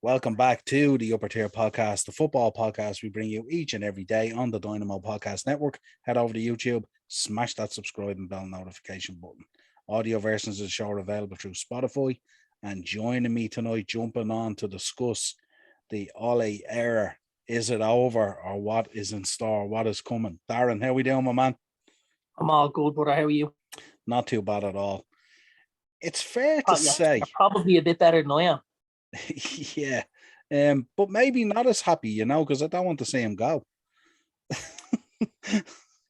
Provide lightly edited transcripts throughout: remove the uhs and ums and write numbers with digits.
Welcome back to the Upper Tier Podcast, the football podcast we bring you each and every day on the Dynamo Podcast Network. Head over to YouTube, smash that subscribe and bell notification button. Audio versions of the show are available through Spotify. And joining me tonight, jumping on to discuss the Ole Era. Is it over, or what is in store? What is coming? Darren, how we doing, my man? I'm all good, brother. How are you? Not too bad at all. It's fair to say... You're probably a bit better than I am. Yeah, but maybe not as happy, because I don't want to see him go.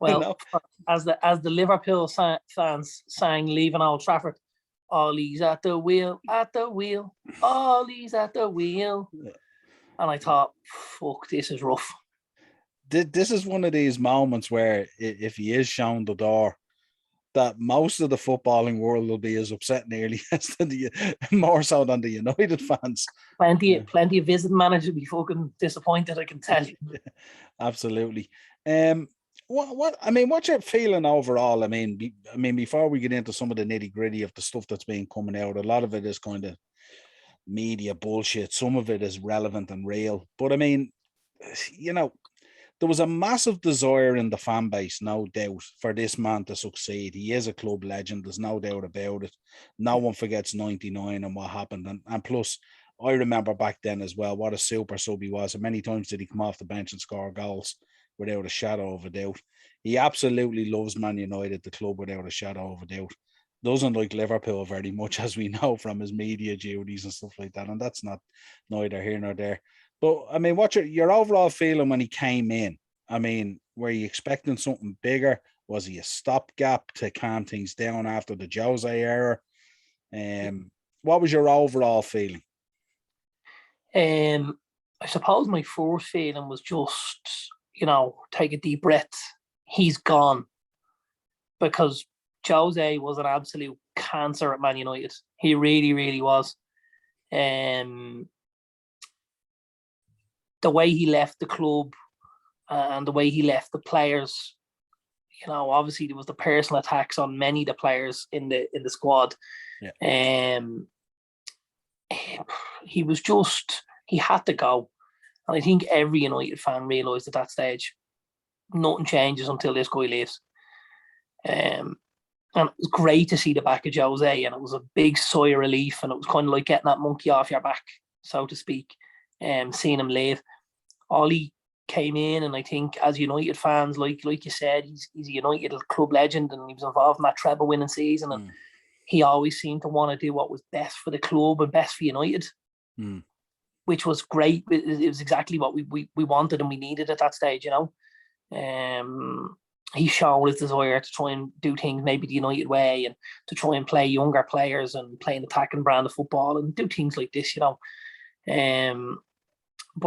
Well, as the Liverpool fans sang leaving Old Trafford, Ollie's at the wheel, Ollie's at the wheel. Yeah. And I thought, fuck, this is rough. This is one of these moments where if he is shown the door, that most of the footballing world will be as upset nearly as more so than the United fans. Plenty of visiting managers will be fucking disappointed, I can tell you. Absolutely. What's your feeling overall? I mean, before we get into some of the nitty gritty of the stuff that's been coming out, a lot of it is kind of media bullshit. Some of it is relevant and real. But I mean, there was a massive desire in the fan base, no doubt, for this man to succeed. He is a club legend. There's no doubt about it. No one forgets 99 and what happened. And plus, I remember back then as well, what a super sub he was. And many times did he come off the bench and score goals without a shadow of a doubt. He absolutely loves Man United, the club, without a shadow of a doubt. Doesn't like Liverpool very much, as we know from his media duties and stuff like that. And that's not neither here nor there. But, I mean, what's your overall feeling when he came in? I mean, were you expecting something bigger? Was he a stopgap to calm things down after the Jose era? What was your overall feeling? I suppose my first feeling was just, take a deep breath. He's gone. Because Jose was an absolute cancer at Man United. He really, really was. The way he left the club and the way he left the players, obviously there was the personal attacks on many of the players in the squad. Yeah. He had to go. And I think every United fan realised at that stage, nothing changes until this guy leaves. And it was great to see the back of Jose, and it was a big sigh of relief, and it was kind of like getting that monkey off your back, so to speak, seeing him leave. Ollie came in, and I think as United fans, like you said, he's a United club legend, and he was involved in that treble winning season, and he always seemed to want to do what was best for the club and best for United, which was great. It was exactly what we wanted and we needed at that stage, He's shown his desire to try and do things maybe the United way, and to try and play younger players and play an attacking brand of football and do things like this, But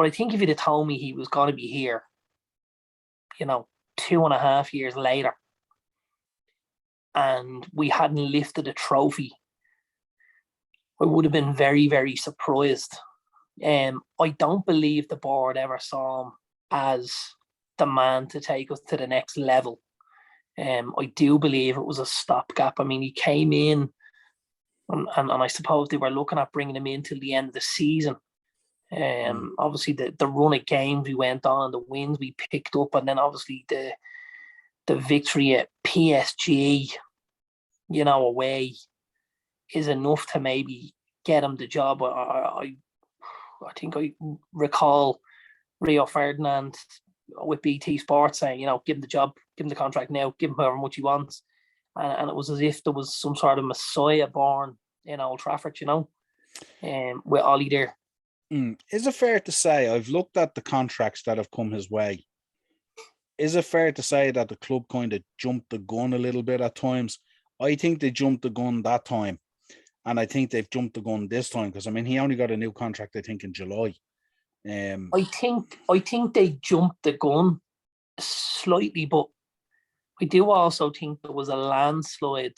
I think if you'd have told me he was going to be here, 2.5 years later, and we hadn't lifted a trophy, I would have been very, very surprised. I don't believe the board ever saw him as the man to take us to the next level. I do believe it was a stopgap. I mean, he came in, and I suppose they were looking at bringing him in till the end of the season. Obviously, the run of games we went on, the wins we picked up, and then obviously the victory at PSG, away, is enough to maybe get him the job. I think I recall Rio Ferdinand with BT Sports saying, give him the job, give him the contract now, give him however much he wants. And it was as if there was some sort of messiah born in Old Trafford, with Ollie there. Is it fair to say, I've looked at the contracts that have come his way, is it fair to say that the club kind of jumped the gun a little bit at times? I think they jumped the gun that time, and I think they've jumped the gun this time, because, he only got a new contract, I think, in July. I think they jumped the gun slightly, but I do also think there was a landslide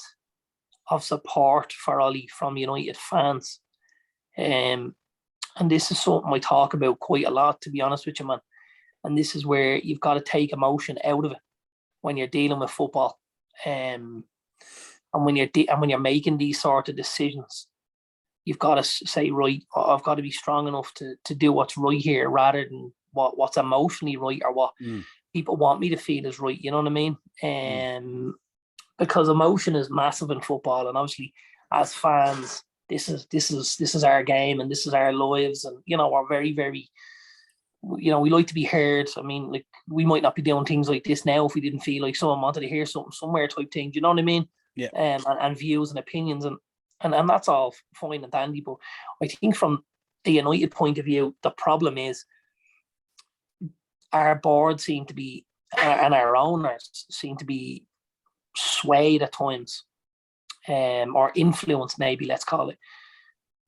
of support for Ollie from United fans. And this is something I talk about quite a lot, to be honest with you, man. And this is where you've got to take emotion out of it when you're dealing with football. And when you're making these sort of decisions. you've got to say, right, I've got to be strong enough to do what's right here rather than what's emotionally right or what people want me to feel is right. You know what I mean? Because emotion is massive in football, and obviously as fans, this is our game and this is our lives, and we're very, very, we like to be heard. I mean, like, we might not be doing things like this now if we didn't feel like someone wanted to hear something somewhere type thing. Do you know what I mean? Yeah. And views and opinions and that's all fine and dandy. But I think from the United point of view, the problem is our board seem to be, and our owners seem to be swayed at times, or influenced, maybe, let's call it.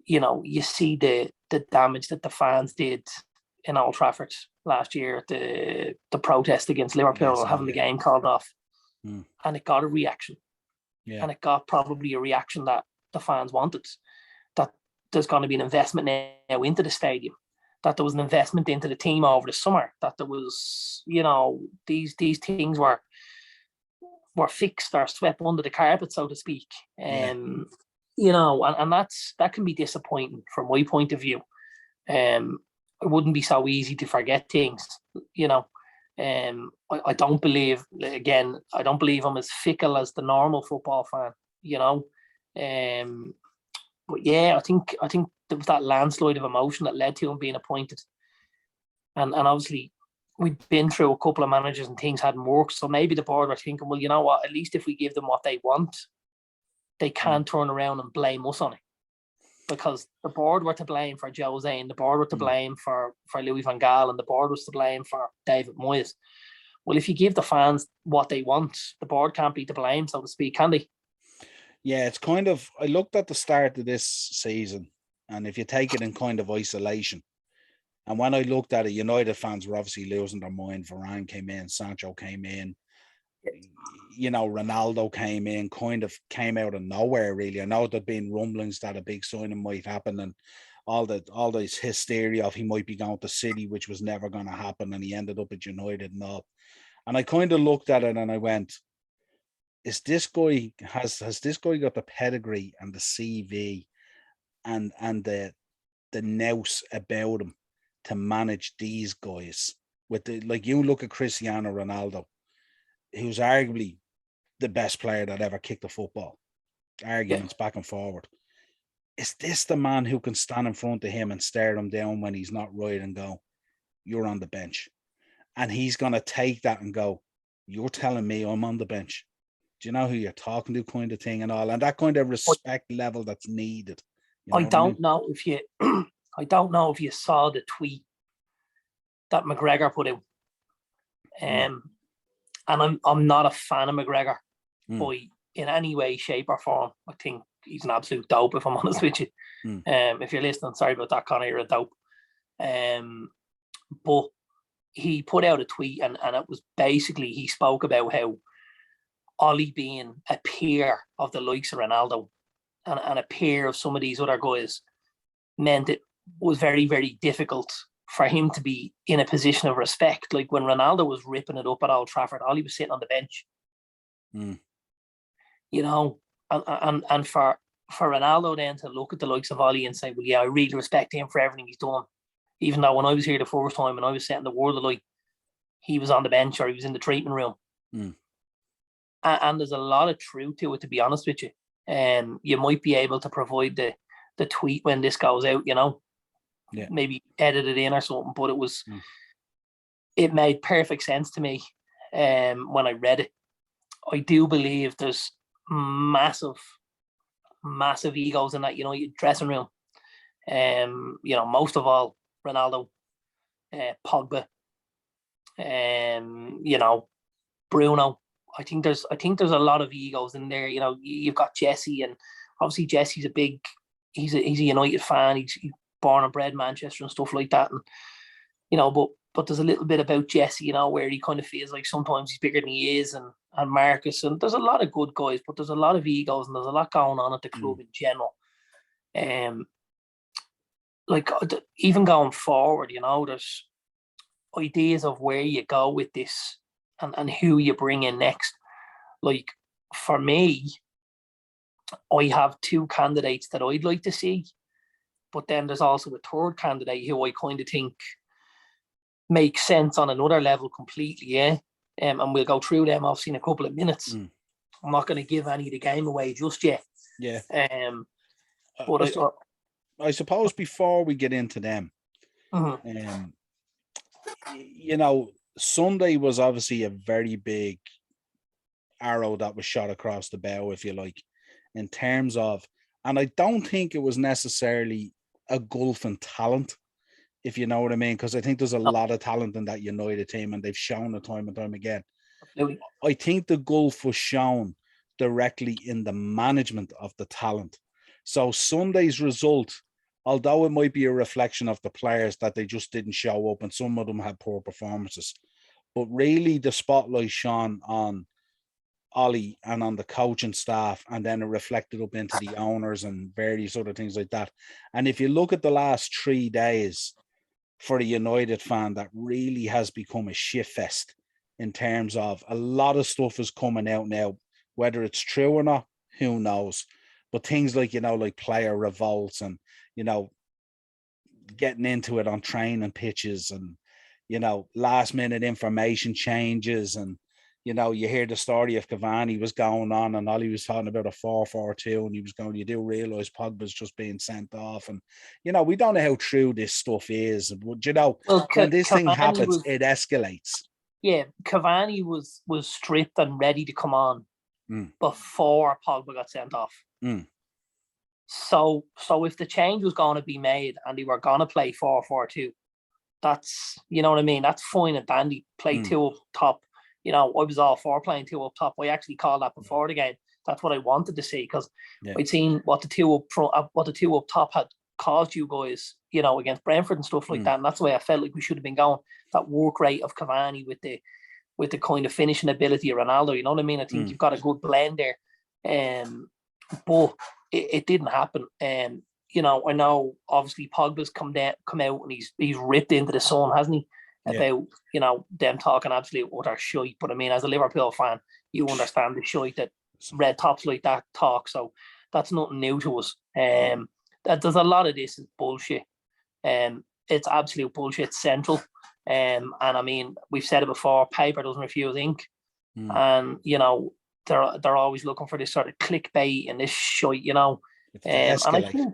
You see the damage that the fans did in Old Trafford last year at the protest against Liverpool, having the game called off. And it got a reaction. Yeah. And it got probably a reaction that the fans wanted, that there's going to be an investment now into the stadium, that there was an investment into the team over the summer, that there was, these things were fixed or swept under the carpet, so to speak. And that can be disappointing from my point of view. It wouldn't be so easy to forget things, I don't believe I'm as fickle as the normal football fan, but yeah, I think there was that landslide of emotion that led to him being appointed, and obviously we'd been through a couple of managers and things hadn't worked, so maybe the board were thinking, well, you know what, at least if we give them what they want, they can't turn around and blame us on it. Because the board were to blame for Jose, and the board were to blame for Louis van Gaal, and the board was to blame for David Moyes. Well, if you give the fans what they want, the board can't be to blame, so to speak, can they? Yeah, it's kind of, I looked at the start of this season, and if you take it in kind of isolation, and when I looked at it, United fans were obviously losing their mind. Varane came in, Sancho came in, Ronaldo came in, kind of came out of nowhere, really. I know there'd been rumblings that a big signing might happen, and all this hysteria of he might be going to City, which was never going to happen, and he ended up at United and all. And I kind of looked at it and I went, has this guy got the pedigree and the CV and the nous about him to manage these guys? You look at Cristiano Ronaldo, who's arguably the best player that ever kicked a football. Arguments back and forward. Is this the man who can stand in front of him and stare him down when he's not right and go, you're on the bench? And he's going to take that and go, you're telling me I'm on the bench. Do you know who you're talking to, kind of thing, and all? And that kind of respect level that's needed. I don't know if you saw the tweet that McGregor put out. And I'm not a fan of McGregor in any way, shape or form. I think he's an absolute dope, if I'm honest with you. If you're listening, sorry about that, Connor, you're a dope. But he put out a tweet and it was basically, he spoke about how Ollie being a peer of the likes of Ronaldo and a peer of some of these other guys meant it was very, very difficult for him to be in a position of respect. Like when Ronaldo was ripping it up at Old Trafford, Ollie was sitting on the bench. And for Ronaldo then to look at the likes of Ollie and say, well, yeah, I really respect him for everything he's done. Even though when I was here the first time and I was setting the world alight, he was on the bench or he was in the treatment room. And there's a lot of truth to it, to be honest with you. You might be able to provide the tweet when this goes out, maybe edit it in or something, but it made perfect sense to me when I read it. I do believe there's massive egos in that United dressing room. Most of all Ronaldo, Pogba, Bruno. I think there's a lot of egos in there. You've got Jesse, and obviously Jesse's he's a United fan. He's born and bred Manchester and stuff like that. And but there's a little bit about Jesse, where he kind of feels like sometimes he's bigger than he is, and Marcus, and there's a lot of good guys, but there's a lot of egos and there's a lot going on at the club in general. Even going forward, there's ideas of where you go with this and who you bring in next. Like for me, I have two candidates that I'd like to see. But then there's also a third candidate who I kind of think makes sense on another level completely, yeah. And we'll go through them obviously in a couple of minutes. I'm not going to give any of the game away just yet. Yeah. But I suppose before we get into them, you know, Sunday was obviously a very big arrow that was shot across the bow, if you like, in terms of, and I don't think it was necessarily a gulf in talent, if you know what I mean, because I think there's a lot of talent in that United team, and they've shown it time and time again. Absolutely. I think the gulf was shown directly in the management of the talent. So Sunday's result, although it might be a reflection of the players that they just didn't show up, and some of them had poor performances, but really the spotlight shone on Ollie and on the coaching staff, and then it reflected up into the owners and various other things like that. And if you look at the last 3 days for a United fan, that really has become a shitfest in terms of a lot of stuff is coming out now, whether it's true or not, who knows. But things like, you know, like player revolts and, you know, getting into it on training pitches and, you know, last minute information changes. And, you know, you hear the story of Cavani was going on and Ollie was talking about a 4-4-2 and he was going, you do realise Pogba's just being sent off. And, you know, we don't know how true this stuff is. But, you know, when this thing happens, it escalates. Yeah, Cavani was stripped and ready to come on before Pogba got sent off. So if the change was going to be made and they were going to play 4-4-2, that's, you know what I mean? That's fine and dandy. Play two up top. You know, I was all for playing two up top. I actually called that before the game. That's what I wanted to see, because I'd seen what the two up top had caused you guys, you know, against Brentford and stuff like that. And that's the way I felt like we should have been going. That work rate of Cavani with the kind of finishing ability of Ronaldo. You know what I mean? I think you've got a good blend there. But it didn't happen. You know, I know obviously Pogba's come out and he's ripped into the sun, hasn't he? About, you know, them talking absolute utter shite. But I mean, as a Liverpool fan, you understand the shite that red tops like that talk. So that's nothing new to us. That there's a lot of this is bullshit. It's absolute bullshit central. And I mean, we've said it before, paper doesn't refuse ink. And, you know, they're always looking for this sort of clickbait and this shite, you know. And I think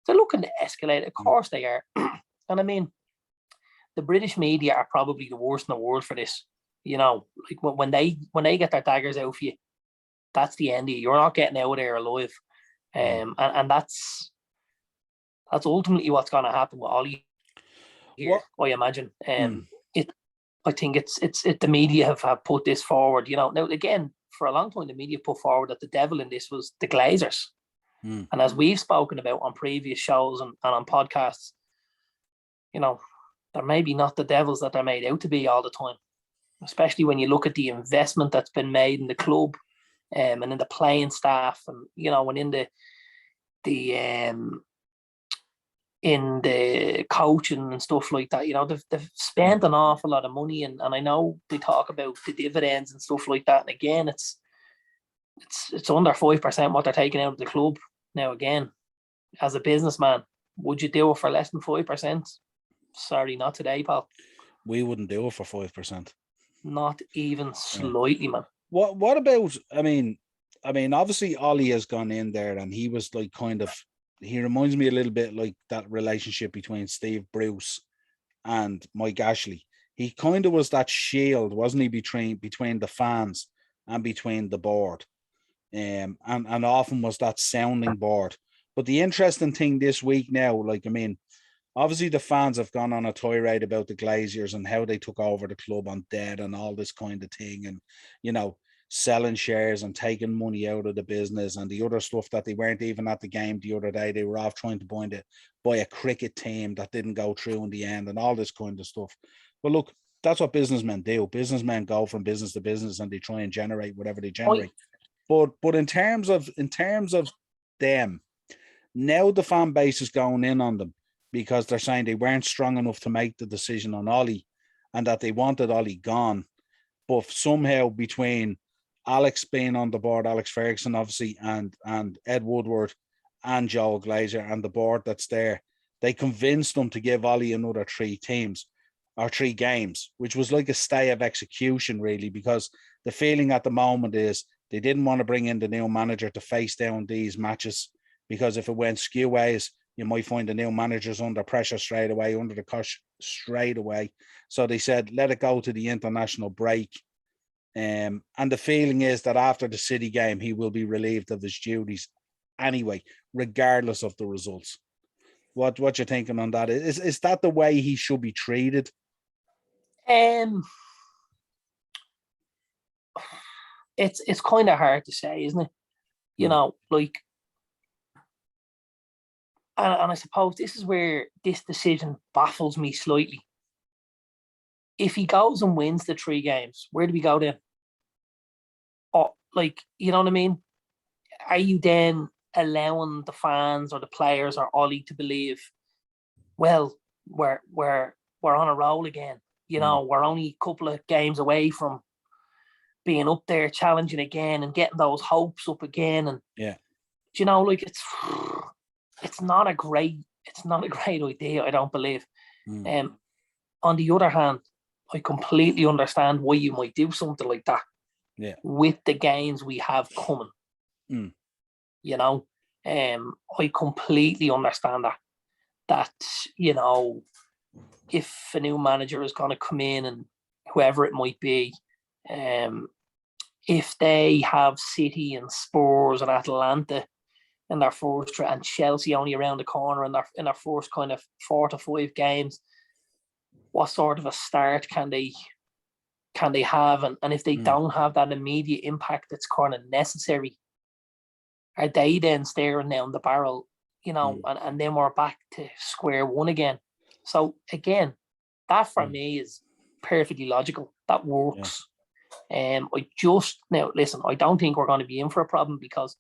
they're looking to escalate. Of course they are. And I mean, the British media are probably the worst in the world for this. You know, like when they get their daggers out for you, that's the end of you. You're not getting out of there alive. And that's ultimately what's going to happen with Ollie here, I imagine. I think it's the media have put this forward. You know, now again, for a long time, the media put forward that the devil in this was the Glazers. And as we've spoken about on previous shows and on podcasts, you know, they're maybe not the devils that they're made out to be all the time, especially when you look at the investment that's been made in the club and in the playing staff, and, you know, and in the coaching and stuff like that. You know, they've spent an awful lot of money, and I know they talk about the dividends and stuff like that. And again, it's under 5% what they're taking out of the club. Now, again, as a businessman, would you do it for less than 5%? Sorry, not today, pal. We wouldn't do it for 5%. Not even slightly, man. What about? I mean, obviously Ollie has gone in there, and he was like he reminds me a little bit like that relationship between Steve Bruce and Mike Ashley. He kind of was that shield, wasn't he, between the fans and between the board, and often was that sounding board. But the interesting thing this week now, like, I mean, obviously the fans have gone on a tirade about the Glaziers and how they took over the club on debt and all this kind of thing, and, you know, selling shares and taking money out of the business and the other stuff that they weren't even at the game the other day. They were off trying to buy a cricket team that didn't go through in the end and all this kind of stuff. But look, that's what businessmen do. Businessmen go from business to business and they try and generate whatever they generate. But in terms of them, now the fan base is going in on them because they're saying they weren't strong enough to make the decision on Ollie and that they wanted Ollie gone. But somehow between Alex being on the board, Alex Ferguson, obviously, and Ed Woodward and Joel Glazer and the board that's there, they convinced them to give Ollie another 3 teams or 3 games, which was like a stay of execution, really, because the feeling at the moment is they didn't want to bring in the new manager to face down these matches, because if it went skew ways, you might find the new manager's under pressure straight away, under the cosh straight away. So they said, let it go to the international break. And the feeling is that after the City game, he will be relieved of his duties anyway, regardless of the results. What you thinking on that? Is that the way he should be treated? It's kind of hard to say, isn't it? You know, like, and I suppose this is where this decision baffles me slightly. If he goes and wins the 3 games, where do we go then? Oh, like, you know what I mean? Are you then allowing the fans or the players or Ollie to believe, well, we're on a roll again? You know, we're only a couple of games away from being up there, challenging again, and getting those hopes up again. And you know, like, it's not a great idea, I don't believe. On the other hand, I completely understand why you might do something like that. With the games we have coming. You know, I completely understand that. That, you know, if a new manager is going to come in, and whoever it might be, if they have City and Spurs and Atalanta in their first, and Chelsea only around the corner in their first kind of 4 to 5 games, what sort of a start can they have? And if they don't have that immediate impact that's kind of necessary, are they then staring down the barrel, you know, and then we're back to square one again? So again, that for me is perfectly logical. That works. Now, listen, I don't think we're going to be in for a problem, because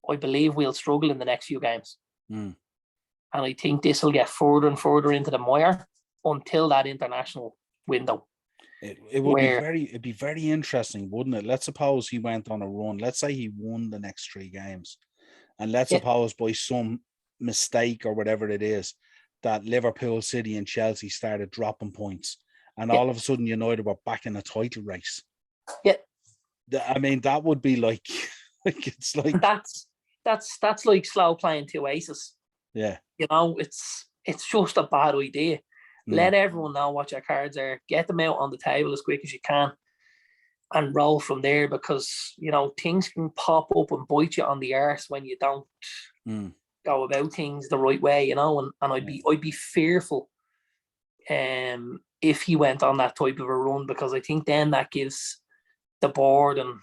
I believe we'll struggle in the next few games. And I think this will get further and further into the mire until that international window. It'd be very interesting, wouldn't it? Let's suppose he went on a run. Let's say he won the next 3 games. And let's suppose by some mistake or whatever it is, that Liverpool, City and Chelsea started dropping points. And all of a sudden United were back in a title race. I mean, that would be like, it's like... That's like slow playing 2 aces. You know, it's just a bad idea. Let everyone know what your cards are. Get them out on the table as quick as you can and roll from there, because, you know, things can pop up and bite you on the arse when you don't go about things the right way, you know. And I'd be fearful if he went on that type of a run, because I think then that gives the board and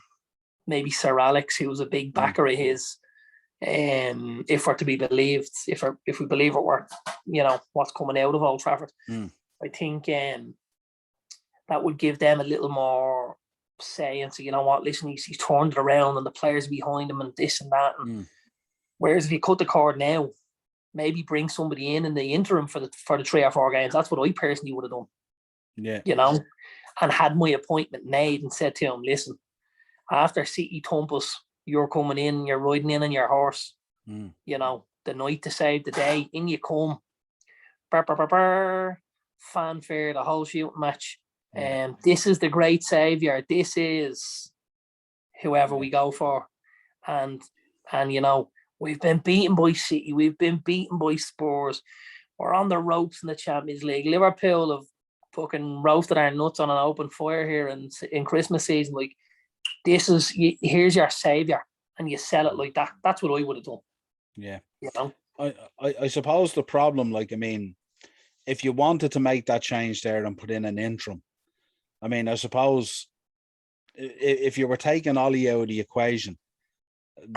maybe Sir Alex, who was a big backer of his, if we're to be believed, if we believe what we're, you know, what's coming out of Old Trafford, I think that would give them a little more say and say, you know what, listen, he's turned it around and the players behind him and this and that. And whereas if you cut the cord now, maybe bring somebody in the interim for the 3 or 4 games. That's what I personally would have done. You know, and had my appointment made and said to him, listen, after City thump us, you're coming in, you're riding in on your horse, you know, the night to save the day, in you come, fanfare, the whole shooting match. This is the great saviour. This is whoever we go for. And you know, we've been beaten by City, we've been beaten by Spurs, we're on the ropes in the Champions League. Liverpool have fucking roasted our nuts on an open fire here in Christmas season. Like, here's your saviour, and you sell it like that. That's what I would have done. You know, I suppose the problem, like, I mean, if you wanted to make that change there and put in an interim, I mean, I suppose if you were taking Ollie out of the equation,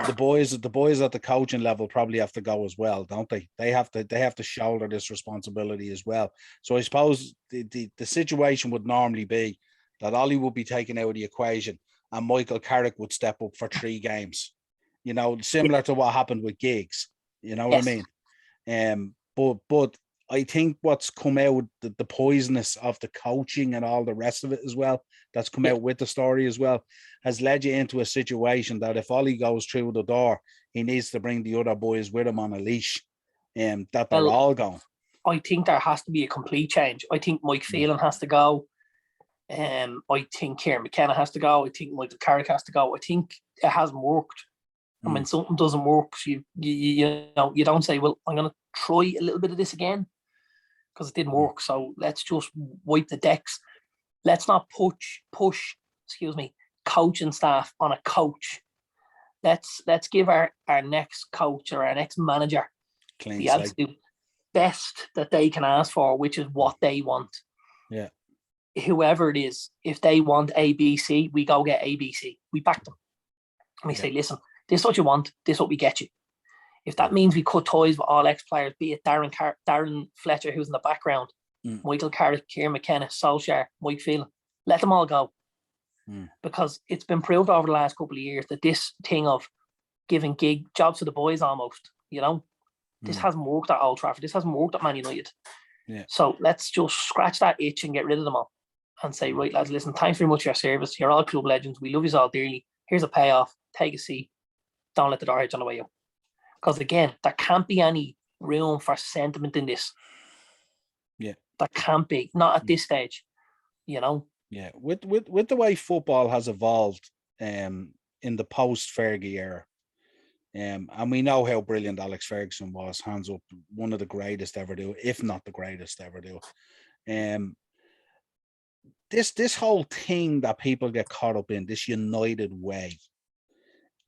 the boys at the coaching level probably have to go as well, don't they? They have to shoulder this responsibility as well. So I suppose the situation would normally be that Ollie would be taken out of the equation and Michael Carrick would step up for 3 games, you know, similar to what happened with Giggs, you know what I mean? But I think what's come out, the poisonous of the coaching and all the rest of it as well, that's come out with the story as well, has led you into a situation that if Ollie goes through the door, he needs to bring the other boys with him on a leash, that they're all going. I think there has to be a complete change. I think Mike Phelan has to go. I think Kieran McKenna has to go. I think Michael Carrick has to go. I think it hasn't worked. And when something doesn't work, you know, you don't say, well, I'm going to try a little bit of this again because it didn't work. So let's just wipe the decks. Let's not push, coaching staff on a coach. Let's give our next coach or our next manager the absolute best that they can ask for, which is what they want. Yeah. Whoever it is, if they want ABC, we go get ABC. We back them. And we say, listen, this is what you want. This is what we get you. If that means we cut ties with all ex-players, be it Darren Fletcher, who's in the background, Michael Carrick, Kieran McKenna, Solskjaer, Mike Phelan, let them all go. Because it's been proved over the last couple of years that this thing of giving gig jobs to the boys almost, you know, this hasn't worked at Old Trafford. This hasn't worked at Man United. Yeah. So let's just scratch that itch and get rid of them all and say, right, lads, listen, thanks very much for your service. You're all club legends. We love you all dearly. Here's a payoff. Take a seat. Don't let the door edge on the way out. Because again, there can't be any room for sentiment in this. Yeah. There can't be. Not at this stage, you know. Yeah. With the way football has evolved in the post-Fergie era, and we know how brilliant Alex Ferguson was, hands up, one of the greatest ever do, if not the greatest ever do. This whole thing that people get caught up in, this United way,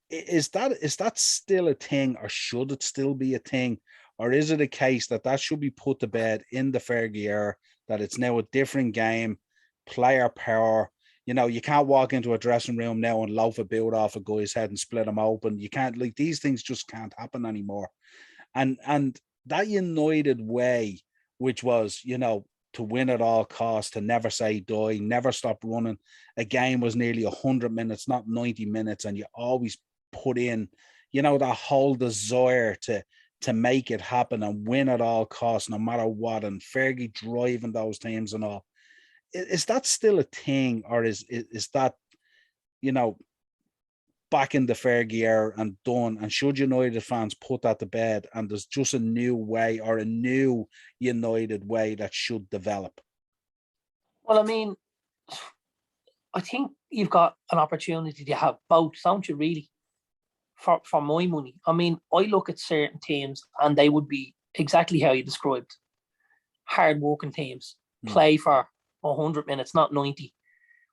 is that still a thing, or should it still be a thing, or is it a case that should be put to bed in the Fergie era, that it's now a different game, player power? You know, you can't walk into a dressing room now and loaf a boot off a guy's head and split him open. You can't, like, these things just can't happen anymore. And that United way, which was, you know, to win at all costs, to never say die, never stop running. A game was nearly 100 minutes, not 90 minutes. And you always put in, you know, that whole desire to make it happen and win at all costs, no matter what. And Fergie driving those teams and all. Is that still a thing, or is that, you know, back in the Fergie era and done? And should United fans put that to bed, and there's just a new way, or a new United way that should develop? Well, I mean, I think you've got an opportunity to have both, don't you, really? For my money. I mean, I look at certain teams and they would be exactly how you described. Hard-working teams, play for 100 minutes, not 90.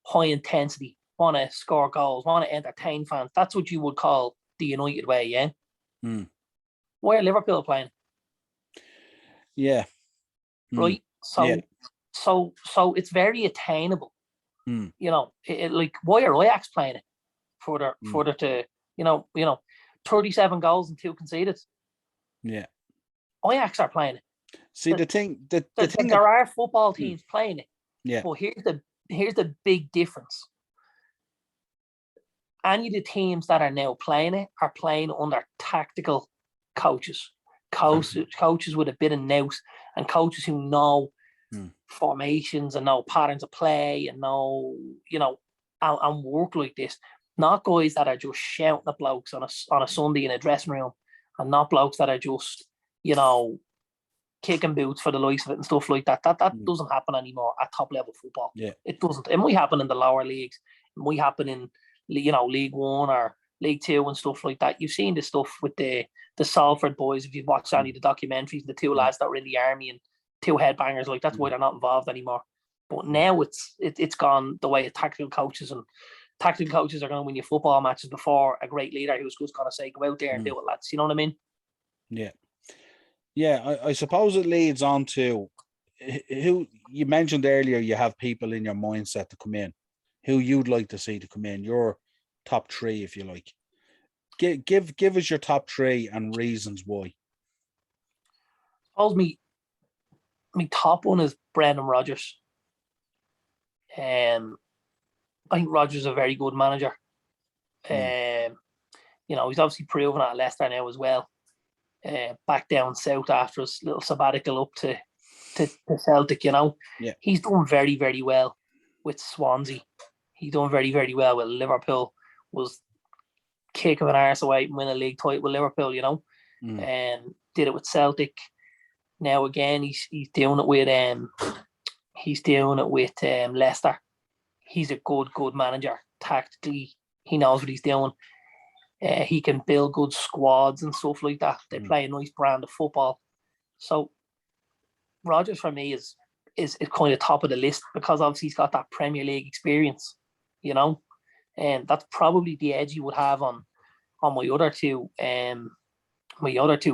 High intensity, want to score goals, want to entertain fans. That's what you would call the United way, yeah? Why are Liverpool playing? Yeah. Right? So it's very attainable. You know, like, why are Ajax playing it? Further to, you know, 37 goals and 2 conceded. Yeah. Ajax are playing it. See, the thing there are football teams playing it. Yeah. But here's the big difference. Any of the teams that are now playing it are playing under tactical coaches. Coaches with a bit of nous, and coaches who know formations and know patterns of play and know, you know, and work like this. Not guys that are just shouting at blokes on a Sunday in a dressing room, and not blokes that are just, you know, kicking boots for the likes of it and stuff like that. That doesn't happen anymore at top level football. Yeah. It doesn't. It might happen in the lower leagues. It might happen in, you know, League One or League Two and stuff like that. You've seen this stuff with the Salford boys. If you've watched any of the documentaries, the 2 lads that were in the army and 2 headbangers, like, that's why they're not involved anymore. But now it's gone the way of tactical coaches, and tactical coaches are going to win you football matches before a great leader who's just going to say, go out there and do it, lads. You know what I mean? Yeah. Yeah, I suppose it leads on to who you mentioned earlier. You have people in your mindset to come in, who you'd like to see to come in. Your top 3, if you like. Give us your top 3 and reasons why. I suppose me top one is Brendan Rodgers. I think Rodgers is a very good manager. You know, he's obviously proven at Leicester now as well. Back down south after his little sabbatical up to to Celtic, you know. Yeah. He's done very, very well with Swansea. He's done very, very well with Liverpool. Was kick of an arse away and win a league title with Liverpool, you know. And did it with Celtic. Now again, he's doing it with Leicester. He's a good manager. Tactically, he knows what he's doing. He can build good squads and stuff like that. They play a nice brand of football. So Rodgers for me is kind of top of the list because obviously he's got that Premier League experience, you know, and that's probably the edge he would have on my other two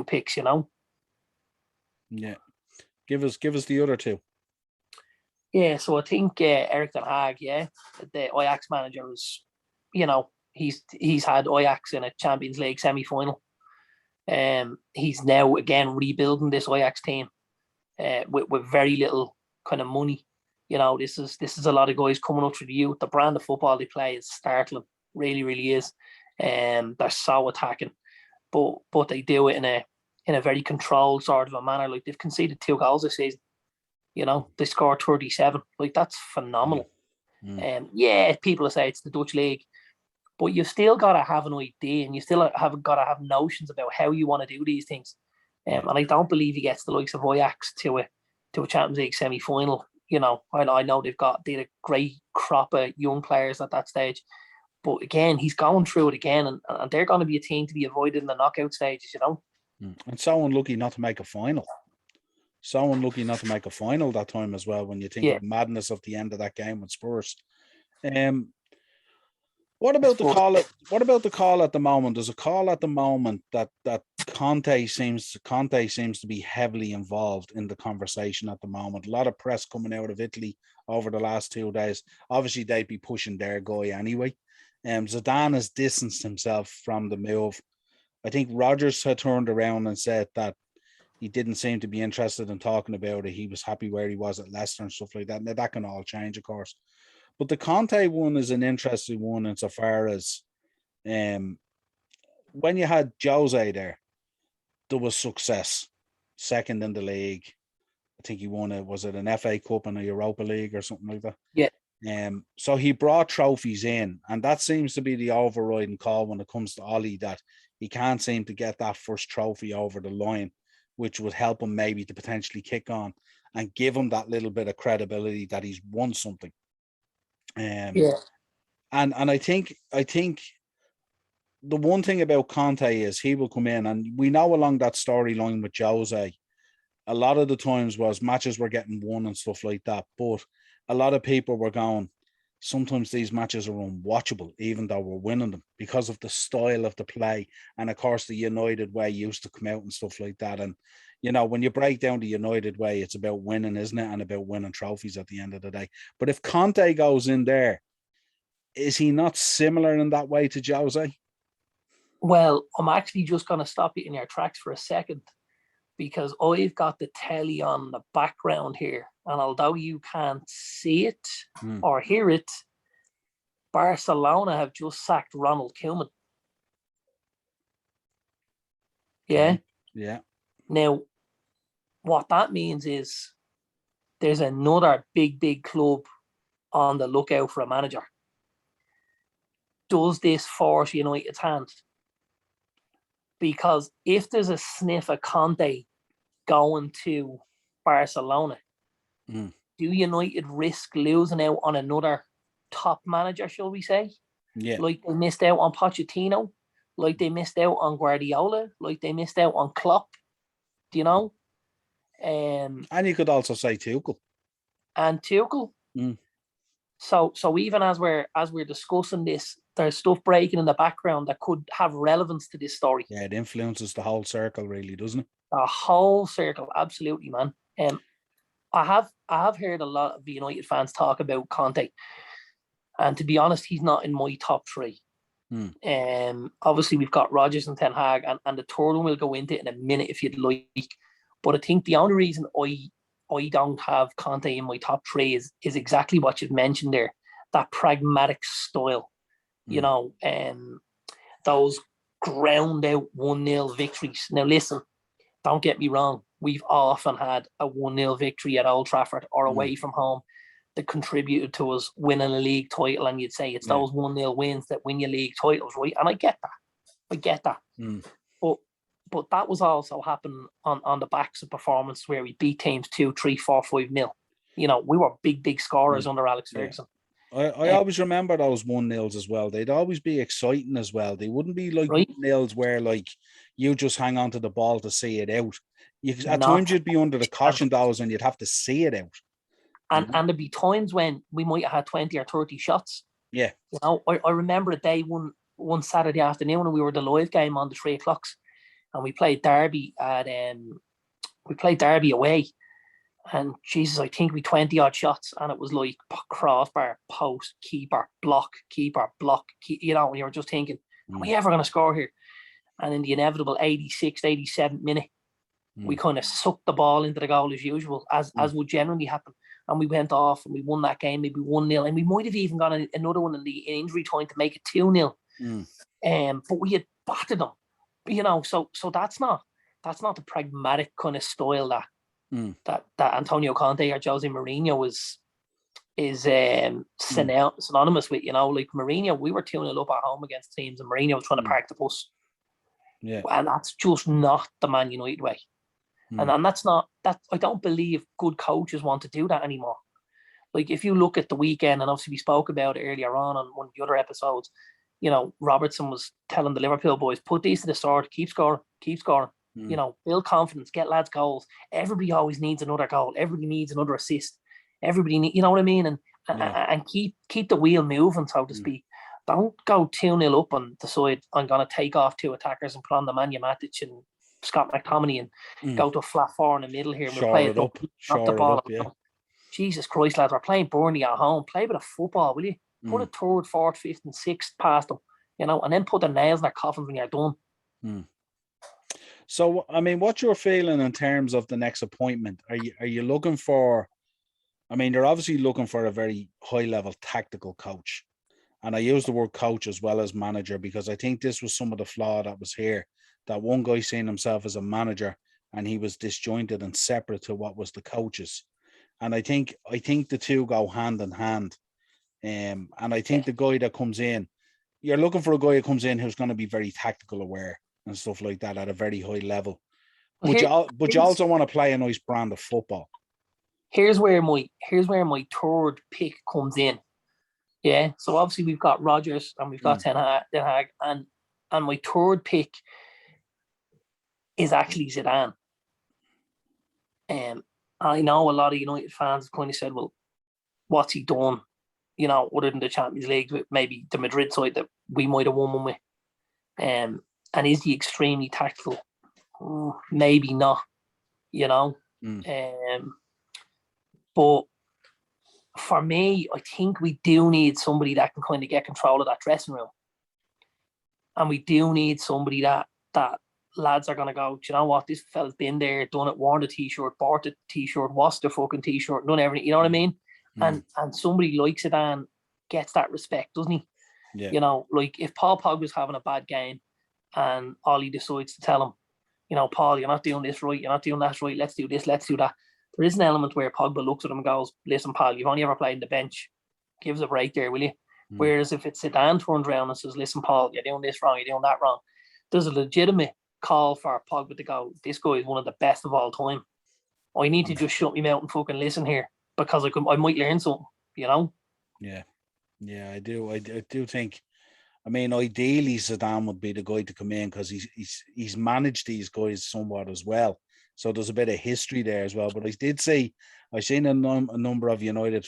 picks, you know. Yeah, give us the other two. Yeah, so I think Erik ten Hag, the Ajax manager, is, you know, he's had Ajax in a Champions League semi-final. He's now again rebuilding this Ajax team with very little kind of money. You know, this is a lot of guys coming up through the youth. The brand of football they play is startling, really, really is. They're so attacking, but they do it in a very controlled sort of a manner. Like, they've conceded 2 goals this season. You know, they scored 37. Like, that's phenomenal. People say it's the Dutch league, but you've still got to have an idea, and you still have got to have notions about how you want to do these things. And I don't believe he gets the likes of Ajax to a Champions League semi-final. You know, I know they've a great crop of young players at that stage, but again, he's going through it again, and they're going to be a team to be avoided in the knockout stages. You know, and so unlucky not to make a final. So unlucky not to make a final that time as well. When you think of the madness of the end of that game with Spurs. What about the call? What about the call at the moment? There's a call at the moment that Conte seems to be heavily involved in the conversation at the moment. A lot of press coming out of Italy over the last 2 days. Obviously, they'd be pushing their guy anyway. Zidane has distanced himself from the move. I think Rodgers had turned around and said that he didn't seem to be interested in talking about it. He was happy where he was at Leicester and stuff like that. Now, that can all change, of course. But the Conte one is an interesting one insofar as when you had Jose there was success. Second in the league. I think he won an FA Cup and a Europa League or something like that. Yeah. So he brought trophies in, and that seems to be the overriding call when it comes to Ole, that he can't seem to get that first trophy over the line, which would help him maybe to potentially kick on and give him that little bit of credibility that he's won something. And I think the one thing about Conte is he will come in, and we know along that storyline with Jose, a lot of the times was matches were getting won and stuff like that, but a lot of people were going, sometimes these matches are unwatchable, even though we're winning them, because of the style of the play. And of course, the United way used to come out and stuff like that. And, you know, when you break down the United way, it's about winning, isn't it? And about winning trophies at the end of the day. But if Conte goes in there, is he not similar in that way to Jose? Well, I'm actually just going to stop you in your tracks for a second, because I've got the telly on the background here. And although you can't see it or hear it, Barcelona have just sacked Ronald Koeman. Yeah? Yeah. Now, what that means is there's another big club on the lookout for a manager. Does this force United's hand? Because if there's a sniff of Conte going to Barcelona, do United risk losing out on another top manager, shall we say? Yeah. Like they missed out on Pochettino, like they missed out on Guardiola, like they missed out on Klopp, do you know? And you could also say Tuchel. And Tuchel. So even as we're discussing this, there's stuff breaking in the background that could have relevance to this story. Yeah, it influences the whole circle, really, doesn't it? The whole circle, absolutely, man. I have heard a lot of United fans talk about Conte, and to be honest, he's not in my top 3. Obviously, we've got Rodgers and Ten Hag, and the third one we'll go into in a minute if you'd like. But I think the only reason I don't have Conte in my top 3 is exactly what you've mentioned there, that pragmatic style. You know, those ground out 1-0 victories. Now listen, don't get me wrong, we've often had a 1-0 victory at Old Trafford or away from home that contributed to us winning a league title, and you'd say it's those 1-0 wins that win your league titles, right? And I get that. But that was also happening on the backs of performance where we beat teams 2-3, 4-5-0. You know, we were big scorers under Alex Ferguson. I always remember those 1-0s as well. They'd always be exciting as well. They wouldn't be like 1-0s where like you just hang on to the ball to see it out. At times you'd be under the caution dollars and you'd have to see it out. And there'd be times when we might have had 20 or 30 shots. Yeah. You know, I remember a day one Saturday afternoon when we were the live game on the 3 o'clocks, and we played Derby away. And Jesus, I think we 20 odd shots, and it was like crossbar, post, keeper, block, you know, and you were just thinking, are we ever going to score here? And in the inevitable 86th, 87th minute, we kind of sucked the ball into the goal as usual, as would generally happen. And we went off and we won that game, maybe 1-0. And we might have even got another one in injury time to make it 2-0. But we had battered them, you know, so that's not the pragmatic kind of style that Antonio Conte or Jose Mourinho is synonymous with, you know. Like Mourinho, we were 2-0 up at home against teams, and Mourinho was trying to park the bus. Yeah, and that's just not the Man United way. And that's not that. I don't believe good coaches want to do that anymore. Like if you look at the weekend, and obviously we spoke about it earlier on one of the other episodes, you know, Robertson was telling the Liverpool boys, put these to the sword, keep scoring. You know, build confidence, get lads goals. Everybody always needs another goal. Everybody needs another assist. Everybody need, you know what I mean? And keep the wheel moving, so to speak. Don't go 2-0 up and decide I'm going to take off 2 attackers and put on the Nemanja Matic and Scott McTominay and go to a flat 4 in the middle here. Shore it up. Jesus Christ, lads, we're playing Burnley at home. Play a bit of football, will you? Put a 3rd, 4th, 5th and 6th past them, you know, and then put the nails in their coffins when you're done. So, I mean, what's your feeling in terms of the next appointment? Are you looking for, I mean, you're obviously looking for a very high-level tactical coach. And I use the word coach as well as manager, because I think this was some of the flaw that was here. That one guy seeing himself as a manager and he was disjointed and separate to what was the coaches. And I think the two go hand in hand. And I think the guy that comes in, you're looking for a guy who comes in who's going to be very tactical aware and stuff like that at a very high level. But you also want to play a nice brand of football. Here's where my 3rd pick comes in. Yeah. So obviously we've got Rodgers and we've got Ten Hag, and my 3rd pick is actually Zidane. I know a lot of United fans have kind of said, well, what's he done, you know, other than the Champions League with maybe the Madrid side that we might have won one with? And is he extremely tactical? Maybe not, you know. But for me, I think we do need somebody that can kind of get control of that dressing room. And we do need somebody that lads are going to go, do you know what, this fella's been there, done it, worn the T-shirt, bought the T-shirt, washed the fucking T-shirt, done everything, you know what I mean? And somebody like Zidane gets that respect, doesn't he? Yeah. You know, like if Paul Pogba's having a bad game and Ollie decides to tell him, you know, Paul, you're not doing this right, you're not doing that right, let's do this, let's do that. There is an element where Pogba looks at him and goes, listen, Paul, you've only ever played in the bench. Give us a break there, will you? Whereas if it's Zidane turns around and says, listen, Paul, you're doing this wrong, you're doing that wrong, there's a legitimate call for Pogba to go, this guy is one of the best of all time. I need to just shut me mouth and fucking listen here because I might learn something, you know? Yeah, I do. I do think, I mean, ideally Zidane would be the guy to come in because he's managed these guys somewhat as well. So there's a bit of history there as well. But I did see, I've seen a number of United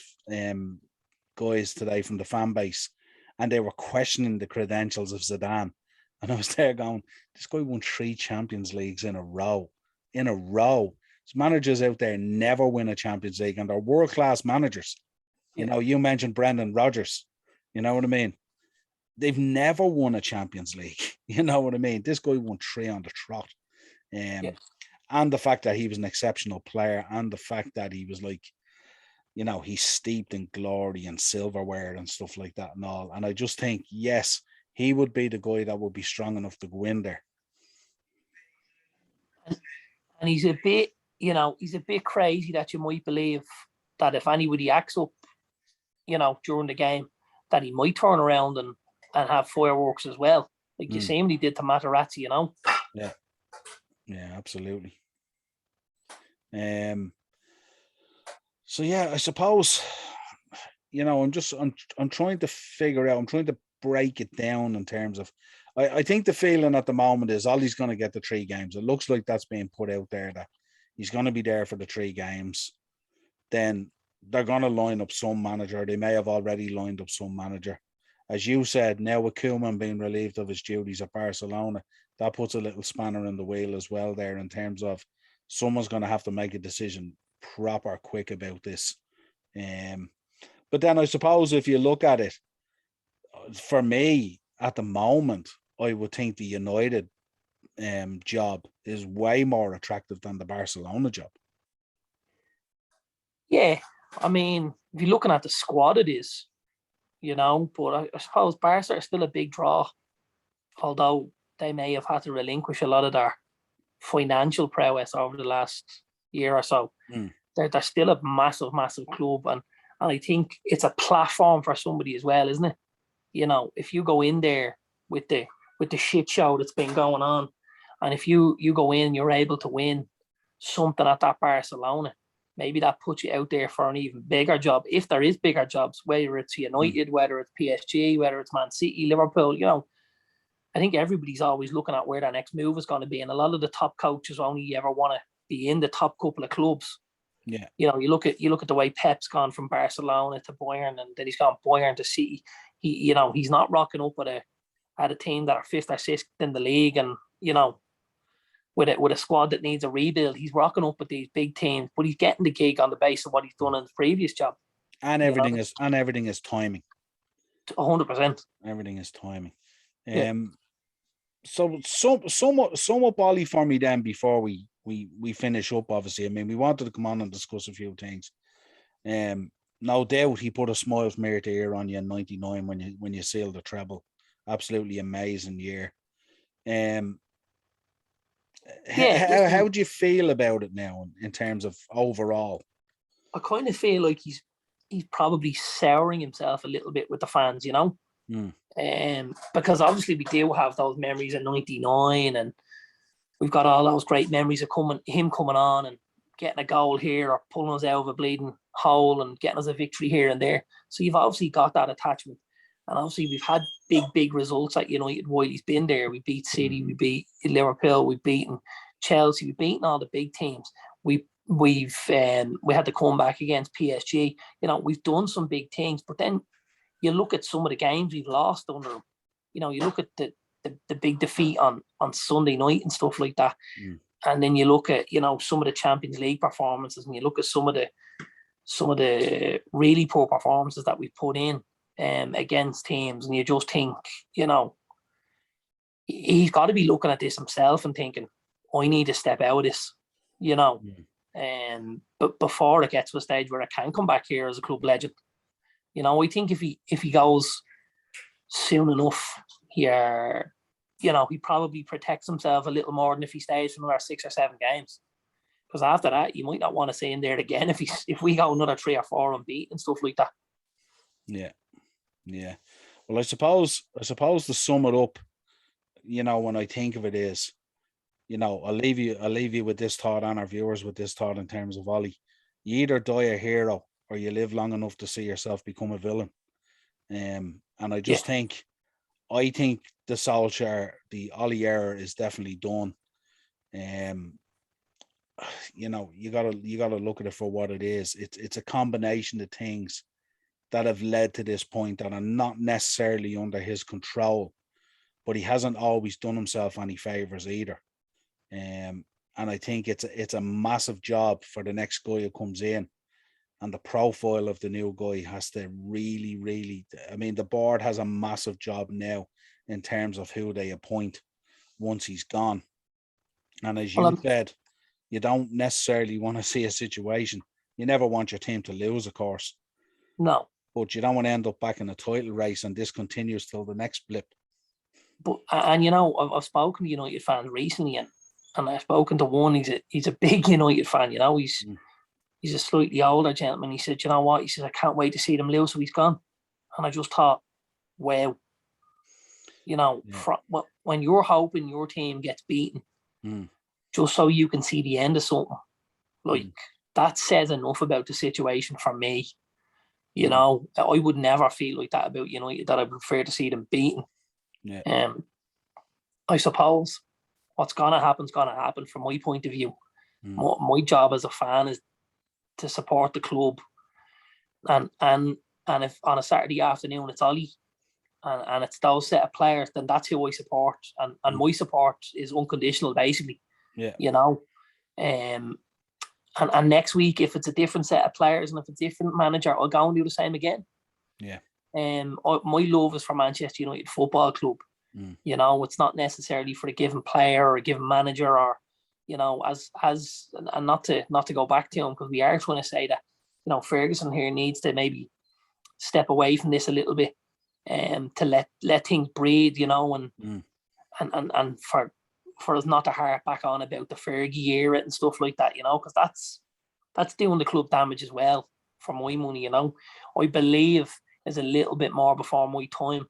guys today from the fan base, and they were questioning the credentials of Zidane. And I was there going, this guy won 3 Champions Leagues in a row. There's managers out there never win a Champions League, and they're world-class managers. You know, you mentioned Brendan Rodgers. You know what I mean? They've never won a Champions League. You know what I mean? This guy won 3 on the trot. And the fact that he was an exceptional player, and the fact that he was like, you know, he's steeped in glory and silverware and stuff like that and all. And I just think, yes, he would be the guy that would be strong enough to go in there. And he's a bit, he's a bit crazy that you might believe that if anybody acts up, during the game, that he might turn around and have fireworks as well. Like you see him, he did to Materazzi, Yeah. Yeah, absolutely. So yeah, I suppose, I'm trying to figure out, I'm trying to break it down in terms of, I think the feeling at the moment is Ollie's going to get the 3 games. It looks like that's being put out there, that he's going to be there for the 3 games. Then they're going to line up some manager. They may have already lined up some manager. As you said, now with Koeman being relieved of his duties at Barcelona, that puts a little spanner in the wheel as well there, in terms of someone's going to have to make a decision proper quick about this. But then I suppose if you look at it, for me at the moment, I would think the United job is way more attractive than the Barcelona job. Yeah, I mean, if you're looking at the squad, it is, but I suppose Barca are still a big draw, although they may have had to relinquish a lot of their financial prowess over the last year or so. They're still a massive, massive club, and I think it's a platform for somebody as well, isn't it? If you go in there with the shit show that's been going on, and if you go in, you're able to win something at that Barcelona, maybe that puts you out there for an even bigger job, if there is bigger jobs, whether it's United, whether it's PSG, whether it's Man City, Liverpool. I think everybody's always looking at where their next move is going to be, and a lot of the top coaches only ever want to be in the top couple of clubs. Yeah, you look at the way Pep's gone from Barcelona to Bayern, and then he's gone Bayern to City. He's not rocking up at a team that are 5th or 6th in the league, and with a squad that needs a rebuild. He's rocking up with these big teams, but he's getting the gig on the basis of what he's done in his previous job. And everything is timing. 100%. Everything is timing. So sum up Ollie for me then before we finish up. Obviously, I mean, we wanted to come on and discuss a few things. No doubt he put a smile from ear to ear on you in '99 when you sealed the treble. Absolutely amazing year. How do you feel about it now in terms of overall? I kind of feel like he's probably souring himself a little bit with the fans, because obviously we do have those memories of '99, and we've got all those great memories of him coming on and getting a goal here or pulling us out of a bleeding hole and getting us a victory here and there. So you've obviously got that attachment. And obviously we've had big results at United while he's been there. We beat City, we beat Liverpool, we've beaten Chelsea, we've beaten all the big teams. We had to come back against PSG. We've done some big things, but then you look at some of the games we've lost under him. You look at the big defeat on Sunday night and stuff like that. And then you look at, some of the Champions League performances, and you look at some of the really poor performances that we put in against teams, and you just think, he's got to be looking at this himself and thinking, I need to step out of this, but before it gets to a stage where I can come back here as a club legend. I think if he goes soon enough here, he probably protects himself a little more than if he stays for another 6 or 7 games. Because after that, you might not want to see him there again if we go another 3 or 4 unbeaten and stuff like that. Yeah. Well, I suppose to sum it up, when I think of it is, I'll leave you with this thought, and our viewers with this thought, in terms of Ollie. You either die a hero or you live long enough to see yourself become a villain. And I just think the Solskjaer, the Ole Era is definitely done. You gotta look at it for what it is. It's a combination of things that have led to this point that are not necessarily under his control, but he hasn't always done himself any favors either. And I think it's a massive job for the next guy who comes in, and the profile of the new guy has to really, I mean, the board has a massive job now in terms of who they appoint once he's gone. And as you said, you don't necessarily want to see a situation. You never want your team to lose, of course. No. But you don't want to end up back in a title race and this continues till the next blip. But, and I've spoken to United fans recently, and and I've spoken to one. He's a big United fan. You know, he's a slightly older gentleman. He said, you know what? He says, I can't wait to see them lose. So he's gone. And I just thought, wow. You know, when you're hoping your team gets beaten, just so you can see the end of something, like that says enough about the situation for me. You know, I would never feel like that about United, that I would prefer to see them beaten. Yeah. I suppose what's gonna happen from my point of view. My job as a fan is to support the club, and if on a Saturday afternoon it's Ollie and it's those set of players, then that's who I support, and my support is unconditional, basically. Yeah, you know, and next week if it's a different set of players and if it's a different manager, I'll go and do the same again. Yeah. My love is for Manchester United Football Club. You know, it's not necessarily for a given player or a given manager, or you know, and not to go back to him, because we are trying to say that, you know, Ferguson here needs to maybe step away from this a little bit, to let things breathe, you know, and for us not to harp back on about the Fergie era and stuff like that, you know, because that's doing the club damage as well, for my money, you know. I believe there's a little bit more before my time,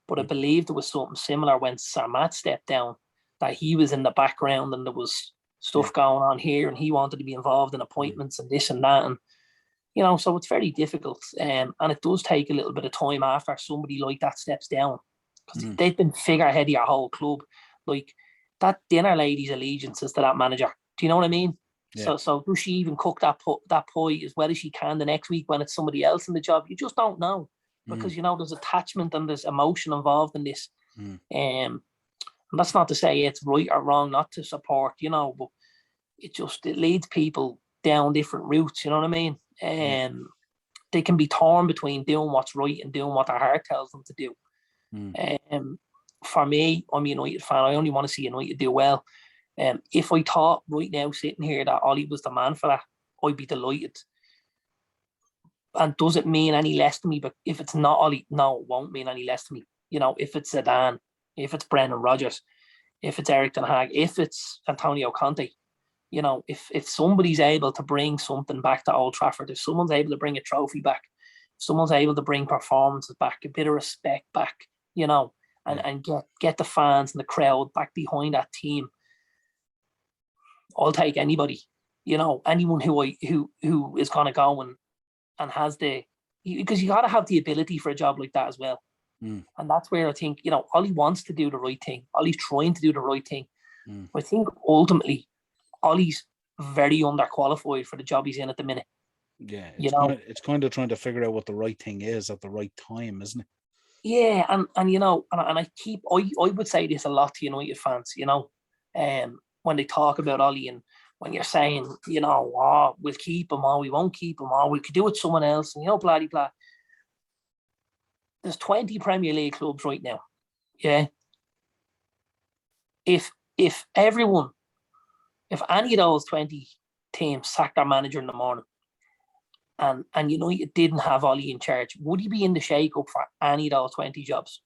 but I believe there was something similar when Sir Matt stepped down, that he was in the background and there was stuff going on here and he wanted to be involved in appointments and this and that, and you know, so it's very difficult, and it does take a little bit of time after somebody like that steps down, because they've been figurehead of your whole club. Like, that dinner lady's allegiances to that manager. Do you know what I mean? Yeah. So does she even cook that pie as well as she can the next week when it's somebody else in the job? You just don't know, because you know there's attachment and there's emotion involved in this. And that's not to say it's right or wrong not to support, you know, but it leads people down different routes. You know what I mean? They can be torn between doing what's right and doing what their heart tells them to do. For me, I'm a United fan. I only want to see United do well. If I thought right now, sitting here, that Ollie was the man for that, I'd be delighted. And does it mean any less to me? But if it's not Ollie, no, it won't mean any less to me. You know, if it's Zidane, if it's Brendan Rodgers, if it's Eric Ten Hag, if it's Antonio Conte, you know, if somebody's able to bring something back to Old Trafford, if someone's able to bring a trophy back, if someone's able to bring performances back, a bit of respect back, you know, and get the fans and the crowd back behind that team, I'll take anybody, you know, anyone who is going to go and has because you got to have the ability for a job like that as well. And that's where I think, you know, Ollie wants to do the right thing. Ollie's trying to do the right thing. I think ultimately Ollie's very underqualified for the job he's in at the minute. Yeah, it's kind of trying to figure out what the right thing is at the right time, isn't it? Yeah, and you know, and I would say this a lot to United fans, you know, when they talk about Ollie, and when you're saying, you know, oh, we'll keep him, or we won't keep him, or we could do it someone else, and you know, blah blah blah. There's 20 Premier League clubs right now. Yeah. If any of those 20 teams sacked their manager in the morning, and you know, you didn't have Ollie in charge, would he be in the shake-up for any of those 20 jobs?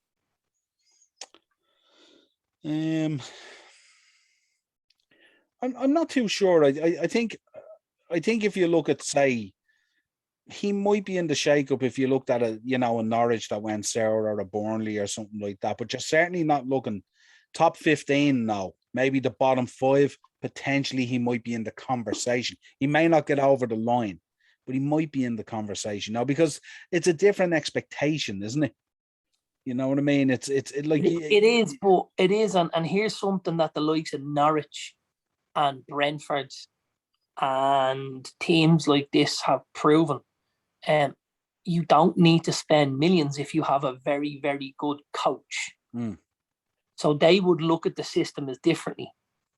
I'm not too sure. I think if you look at, say, he might be in the shake-up if you looked at a, you know, a Norwich that went sour, or a Burnley or something like that. But you're certainly not looking top 15 now. Maybe the bottom 5. Potentially he might be in the conversation. He may not get over the line, but he might be in the conversation now, because it's a different expectation, isn't it? You know what I mean? It's like it is, but it is, and here's something that the likes of Norwich and Brentford and teams like this have proven. You don't need to spend millions if you have a very, very good coach. So they would look at the system as differently.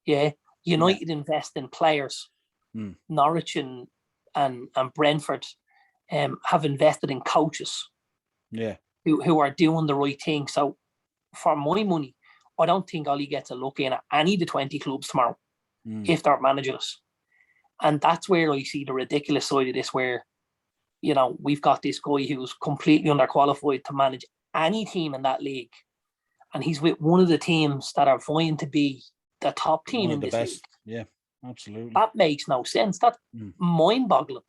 Yeah. United invest in players. Norwich and Brentford have invested in coaches. Yeah. Who are doing the right thing. So for my money, I don't think Ollie gets a look in at any of the 20 clubs tomorrow if they're managers. And that's where I see the ridiculous side of this, where, you know, we've got this guy who's completely underqualified to manage any team in that league. And he's with one of the teams that are vying to be the top team in this league. Yeah, absolutely. That makes no sense. That's mind-boggling,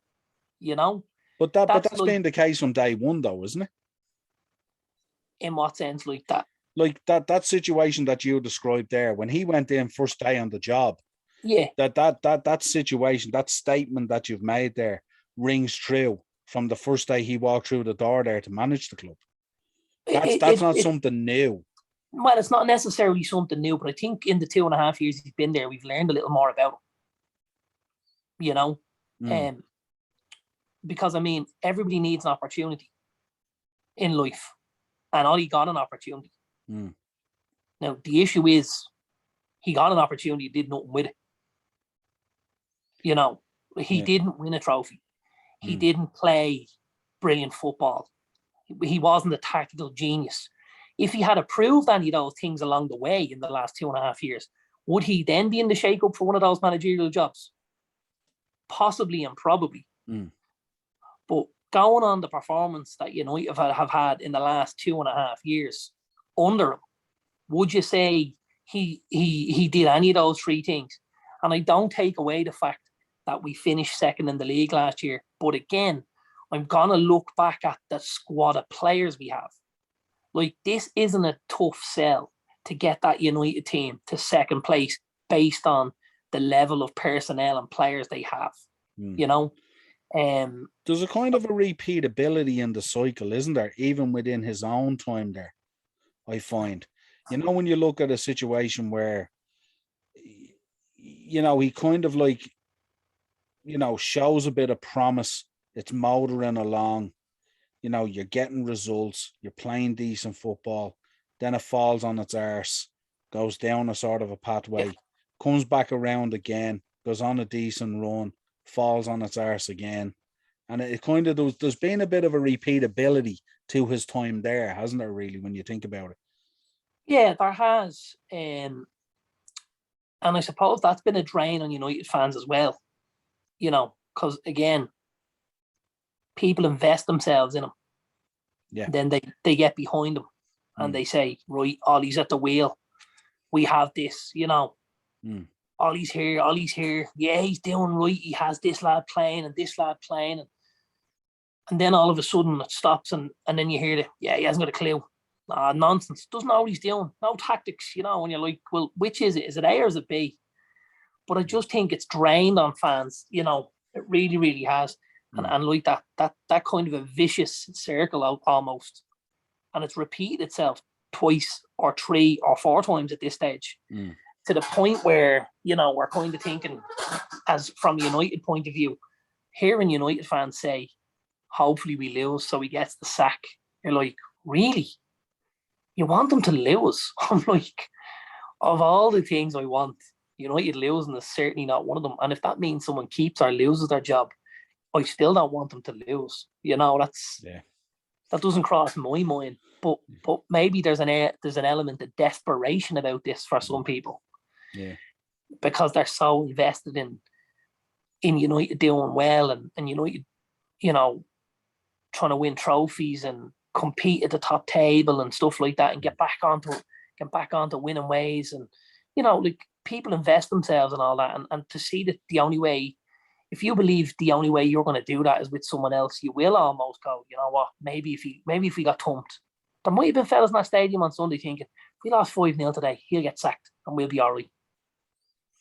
you know? But That's that's like, been the case from day one, though, isn't it? in what sense like that? Like that situation that you described there, when he went in first day on the job, Yeah. that situation, that statement that you've made there rings true from the first day he walked through the door there to manage the club. That's not something new. Well, it's not necessarily something new, but I think in the 2.5 years he's been there, we've learned a little more about him. You know, because I mean, everybody needs an opportunity in life, and Ollie got an opportunity. Now the issue is, he got an opportunity, did nothing with it. You know, he didn't win a trophy. He didn't play brilliant football. He wasn't a tactical genius. If he had approved any of those things along the way in the last 2.5 years, would he then be in the shake-up for one of those managerial jobs? Possibly and probably. But going on the performance that United have had in the last 2.5 years under him, would you say he did any of those three things? And I don't take away the fact that we finished second in the league last year. But again, I'm going to look back at the squad of players we have. Like, this isn't a tough sell to get that United team to second place based on the level of personnel and players they have. You know? There's a kind of a repeatability in the cycle, isn't there? Even within his own time there, I find. You know, when you look at a situation where, he kind of like, shows a bit of promise, it's motoring along, you're getting results, you're playing decent football, then it falls on its arse, goes down a sort of a pathway, comes back around again, goes on a decent run, falls on its arse again. And it kind of, there's been a bit of a repeatability to his time there, hasn't there, really, when you think about it? Yeah, there has. And I suppose that's been a drain on United fans as well, because again, people invest themselves in him. Yeah. Then they get behind him and they say, right, Ollie's at the wheel. We have this, Ollie's here. Yeah, he's doing right. He has this lad playing and this lad playing. And then all of a sudden it stops and then you hear he hasn't got a clue. Nonsense. Doesn't know what he's doing. No tactics, and you're like, well, which is it? Is it A or is it B? But I just think it's drained on fans, it really, really has. And like that kind of a vicious circle out almost. And it's repeated itself twice or 3 or 4 times at this stage. To the point where, we're kind of thinking, as from a United point of view, hearing United fans say, hopefully we lose so he gets the sack. You're like, really? You want them to lose? I'm like, of all the things I want, United losing is certainly not one of them. And if that means someone keeps or loses their job, I still don't want them to lose. That doesn't cross my mind. But maybe there's an element of desperation about this for some people. Yeah. Because they're so invested in United doing well and United, trying to win trophies and compete at the top table and stuff like that and get back onto winning ways. And, like, people invest themselves and all that. And to see that the only way, if you believe the only way you're going to do that is with someone else, you will almost go, you know what, maybe if we got thumped. There might have been fellas in that stadium on Sunday thinking, if we lost 5-0 today, he'll get sacked and we'll be all right.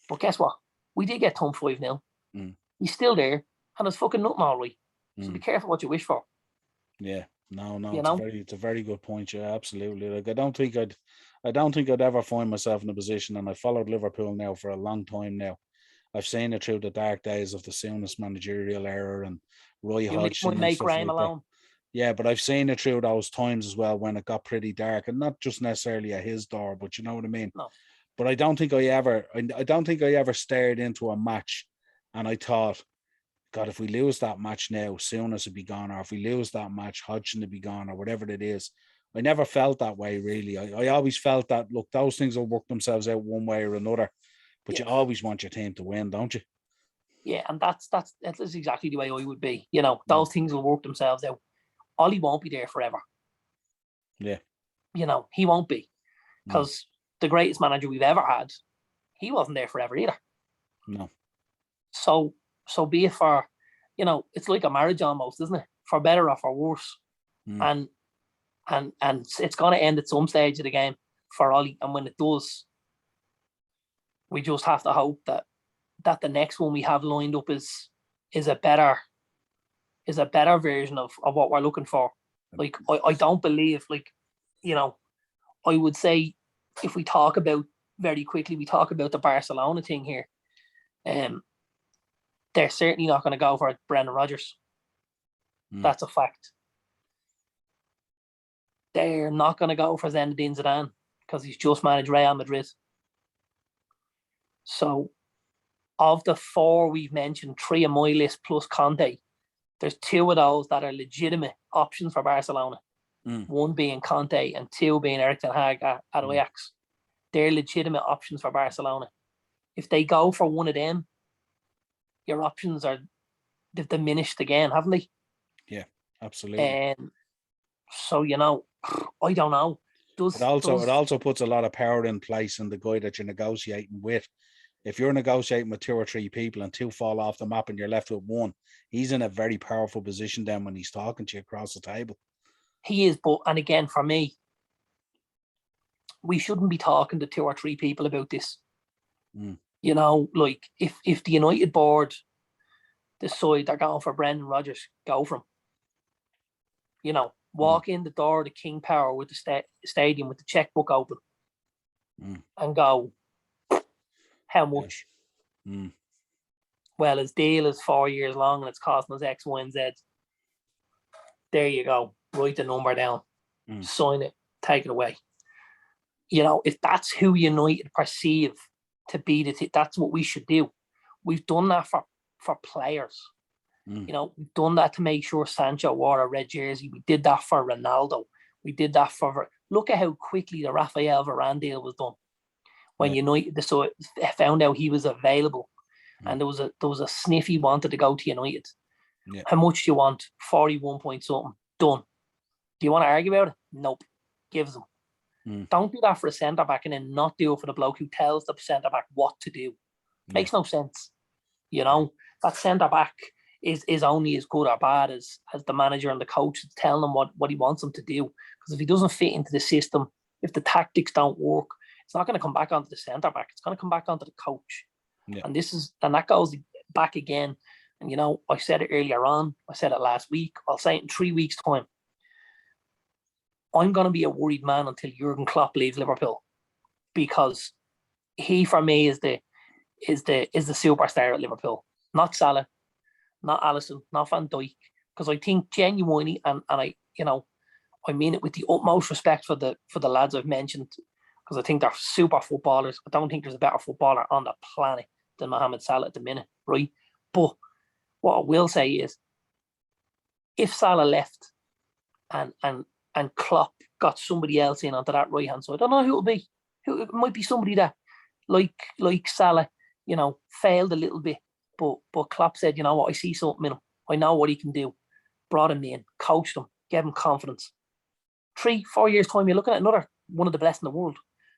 But guess what? We did get thumped 5-0. He's still there and it's fucking nothing all right. So be careful what you wish for. Yeah. No, it's a very good point. Yeah, absolutely. Like, I don't think I'd ever find myself in a position, and I followed Liverpool now for a long time now. I've seen it through the dark days of the Souness managerial era and Roy Hodgson and stuff like that. Yeah, but I've seen it through those times as well when it got pretty dark, and not just necessarily at his door, but you know what I mean. No. But I don't think I ever stared into a match and I thought, God, if we lose that match now, Souness would be gone, or if we lose that match, Hodgson would be gone, or whatever it is. I never felt that way, really. I always felt that, look, those things will work themselves out one way or another, but you always want your team to win, don't you? Yeah, and that's exactly the way I would be. Those things will work themselves out. Ollie won't be there forever. Yeah. He won't be. Because the greatest manager we've ever had, he wasn't there forever either. No. So be it for, it's like a marriage almost, isn't it? For better or for worse. And it's going to end at some stage of the game for Ollie. And when it does, we just have to hope that the next one we have lined up is a better version of what we're looking for. Like, I don't believe, I would say, if we talk about very quickly, we talk about the Barcelona thing here. They're certainly not going to go for Brendan Rodgers. That's a fact. They're not going to go for Zinedine Zidane because he's just managed Real Madrid. So, of the 4 we've mentioned, 3 on my list plus Conte, there's 2 of those that are legitimate options for Barcelona. 1 being Conte and 2 being Erik ten Hag at Ajax. They're legitimate options for Barcelona. If they go for one of them, your options they've diminished again, haven't they? Yeah, absolutely. So, I don't know. It also puts a lot of power in place in the guy that you're negotiating with. If you're negotiating with 2 or 3 people and 2 fall off the map and you're left with 1, he's in a very powerful position then when he's talking to you across the table. He is, and again, for me, we shouldn't be talking to 2 or 3 people about this. Like, if the United board decide they're going for Brendan Rodgers, go for him. Walk in the door of the King Power with the stadium with the checkbook open and go, how much? Well, his deal is 4 years long and it's costing us X, Y, and Z. There you go. Write the number down. Sign it. Take it away. If that's who United perceive to be that's what we should do. We've done that for players. We've done that to make sure Sancho wore a red jersey. We did that for Ronaldo. We did that for... Look at how quickly the Rafael Varane deal was done. When United found out he was available and there was a sniff he wanted to go to United. Yeah. How much do you want? 41 point something. Done. Do you want to argue about it? Nope. Gives them. Don't do that for a centre-back and then not do it for the bloke who tells the centre-back what to do. Makes no sense. That centre-back is only as good or bad as the manager and the coach is telling him what he wants him to do. Because if he doesn't fit into the system, if the tactics don't work, it's not going to come back onto the centre-back. It's going to come back onto the coach. Yeah. And that goes back again. And, I said it earlier on. I said it last week. I'll say it in 3 weeks' time. I'm going to be a worried man until Jurgen Klopp leaves Liverpool, because he, for me, is the superstar at Liverpool. Not Salah, not Alisson, not Van Dijk. Because I think genuinely, and I mean it with the utmost respect for the lads I've mentioned, because I think they're super footballers. I don't think there's a better footballer on the planet than Mohamed Salah at the minute, right? But what I will say is, if Salah left and Klopp got somebody else in onto that right hand side, I don't know who it'll be. It might be somebody that, like Salah, failed a little bit, but Klopp said, you know what, I see something in him. I know what he can do. Brought him in, coached him, gave him confidence. 3-4 years time, you're looking at another one of the best in the world,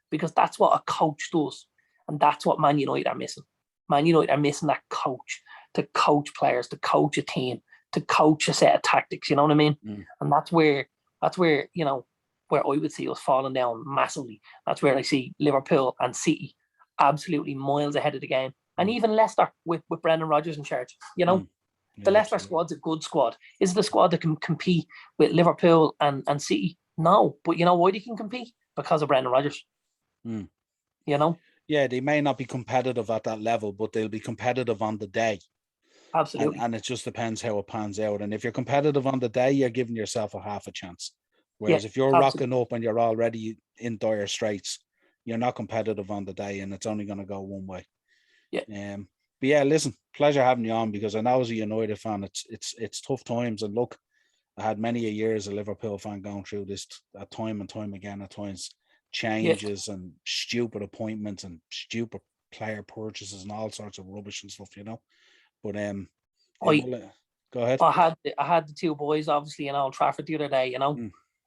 because that's what a coach does, and that's what Man United are missing. Man United are missing that coach to coach players, to coach a team, to coach a set of tactics. You know what I mean? And that's where where I would see us falling down massively. That's where I see Liverpool and City absolutely miles ahead of the game, and even Leicester with Brendan Rodgers in charge. The Leicester squad's a good squad. Is it a squad that can compete with Liverpool and City? No, but you know why they can compete? Because of Brendan Rodgers. Yeah, they may not be competitive at that level, but they'll be competitive on the day. Absolutely. And it just depends how it pans out. And if you're competitive on the day, you're giving yourself a half a chance. Whereas if you're rocking up and you're already in dire straits, you're not competitive on the day, and it's only going to go one way. Yeah. But yeah, listen, pleasure having you on, because I know as a United fan, it's tough times. And look, I had many a year as a Liverpool fan going through this at time and time again, at times changes and stupid appointments and stupid player purchases and all sorts of rubbish and stuff, But go ahead. I had the 2 boys obviously in Old Trafford the other day,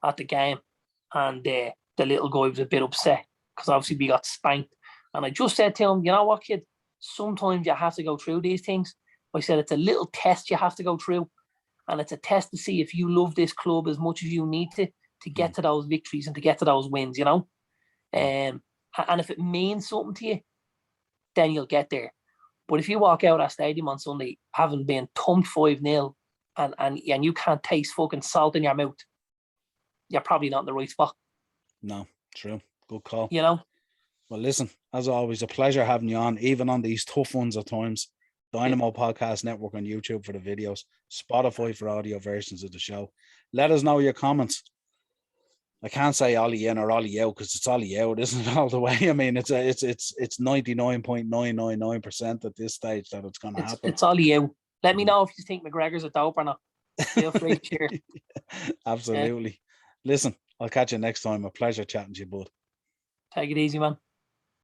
at the game, and the little guy was a bit upset because obviously we got spanked. And I just said to him, you know what, kid, sometimes you have to go through these things. I said it's a little test you have to go through, and it's a test to see if you love this club as much as you need to get to those victories and to get to those wins, you know. And if it means something to you, then you'll get there. But if you walk out of that stadium on Sunday having been thumped 5-0 and you can't taste fucking salt in your mouth, you're probably not in the right spot. No, true. Good call. You know? Well, listen, as always, a pleasure having you on, even on these tough ones at times. Dynamo Podcast Network on YouTube for the videos, Spotify for audio versions of the show. Let us know your comments. I can't say Ole in or Ole out because it's Ole out, isn't it, all the way? I mean, it's 99.999% at this stage that it's going to happen. It's Ole out. Let me know if you think McGregor's a dope or not. Feel free to share. Absolutely. Listen, I'll catch you next time. A pleasure chatting to you, bud. Take it easy, man.